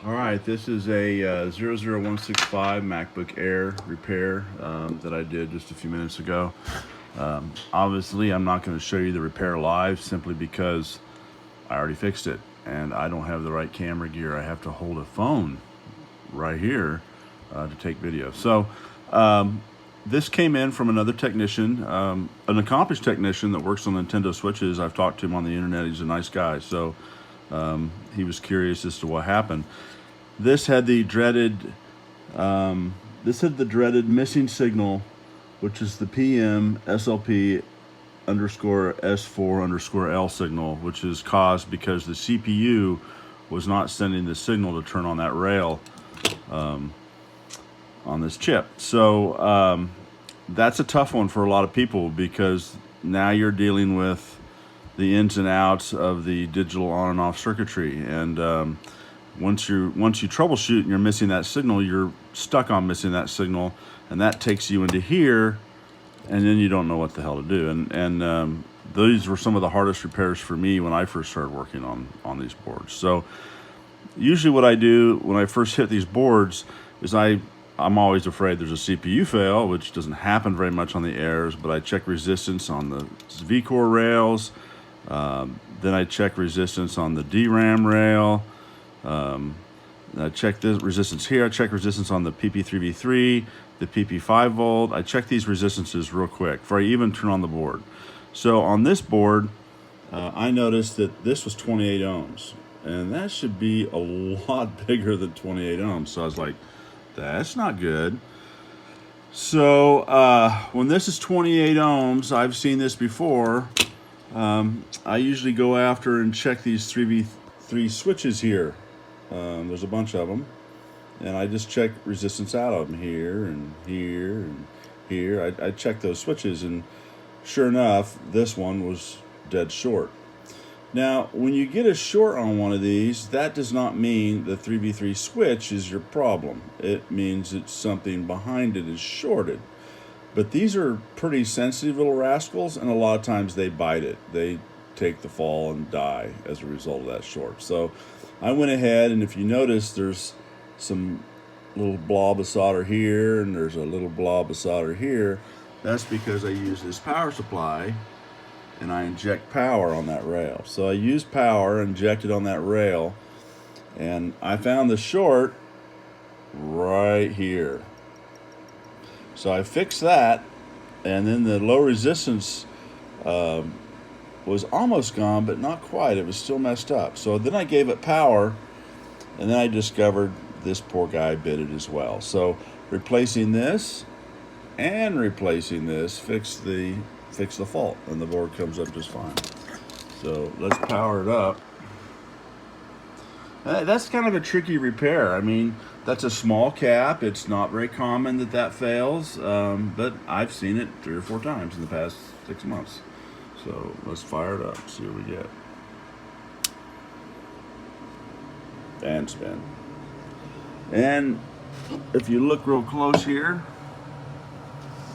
All right, this is a 00165 MacBook Air repair that I did just a few minutes ago. Obviously, I'm not going to show you the repair live simply because I already fixed it and I don't have the right camera gear. I have to hold a phone right here to take video. So this came in from another technician, an accomplished technician that works on Nintendo Switches. I've talked to him on the internet. He's a nice guy. So he was curious as to what happened. This had the dreaded missing signal, which is the PM SLP underscore S4 underscore L signal, which is caused because the CPU was not sending the signal to turn on that rail on this chip. So that's a tough one for a lot of people because now you're dealing with the ins and outs of the digital on and off circuitry, and once you troubleshoot and you're missing that signal, you're stuck on missing that signal, and that takes you into here, and then you don't know what the hell to do. And these were some of the hardest repairs for me when I first started working on these boards. So usually what I do when I first hit these boards is I'm always afraid there's a CPU fail, which doesn't happen very much on the Airs, but I check resistance on the V-core rails. Then I check resistance on the DRAM rail. I check this resistance here. I check resistance on the PP3V3, the PP5 volt. I check these resistances real quick before I even turn on the board. So on this board, I noticed that this was 28 ohms, and that should be a lot bigger than 28 ohms. So I was like, that's not good. So when this is 28 ohms, I've seen this before. I usually go after and check these 3v3 switches here. There's a bunch of them, and I just check resistance out of them here and here and here. I check those switches, and sure enough, this one was dead short. Now, when you get a short on one of these, that does not mean the 3v3 switch is your problem. It means it's something behind it is shorted. But these are pretty sensitive little rascals, and a lot of times they bite it. They take the fall and die as a result of that short. So I went ahead, and if you notice, there's some little blob of solder here, and there's a little blob of solder here. That's because I use this power supply, and I inject power on that rail. So I use power, inject it on that rail, and I found the short right here. So I fixed that, and then the low resistance was almost gone, but not quite. It was still messed up. So then I gave it power, and then I discovered this poor guy bit it as well. So replacing this and replacing this fixed the fault, and the board comes up just fine. So let's power it up. That's kind of a tricky repair. I mean, that's a small cap. It's not very common that fails, but I've seen it 3 or 4 times in the past 6 months. So let's fire it up, see what we get. And spin. And if you look real close here,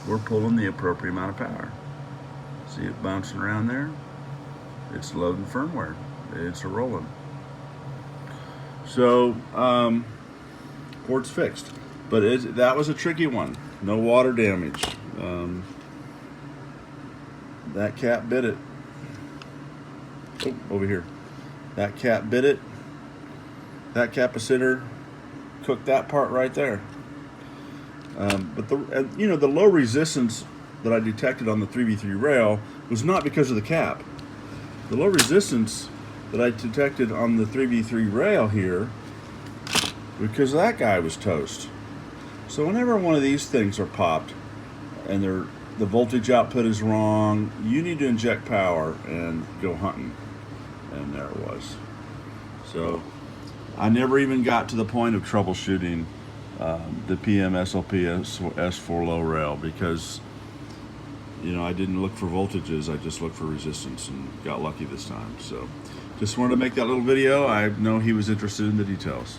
we're pulling the appropriate amount of power. See it bouncing around there? It's loading firmware. It's a rolling. So, board's fixed. But that was a tricky one. No water damage. That cat bit it. Oh, over here. That cat bit it. That capacitor cooked that part right there. But the low resistance that I detected on the 3v3 rail was not because of the cap. The low resistance that I detected on the 3v3 rail here because that guy was toast. So whenever one of these things are popped and the voltage output is wrong, you need to inject power and go hunting. And there it was. So I never even got to the point of troubleshooting the PM SLP S4 low rail because I didn't look for voltages. I just looked for resistance and got lucky this time. So just wanted to make that little video. I know he was interested in the details.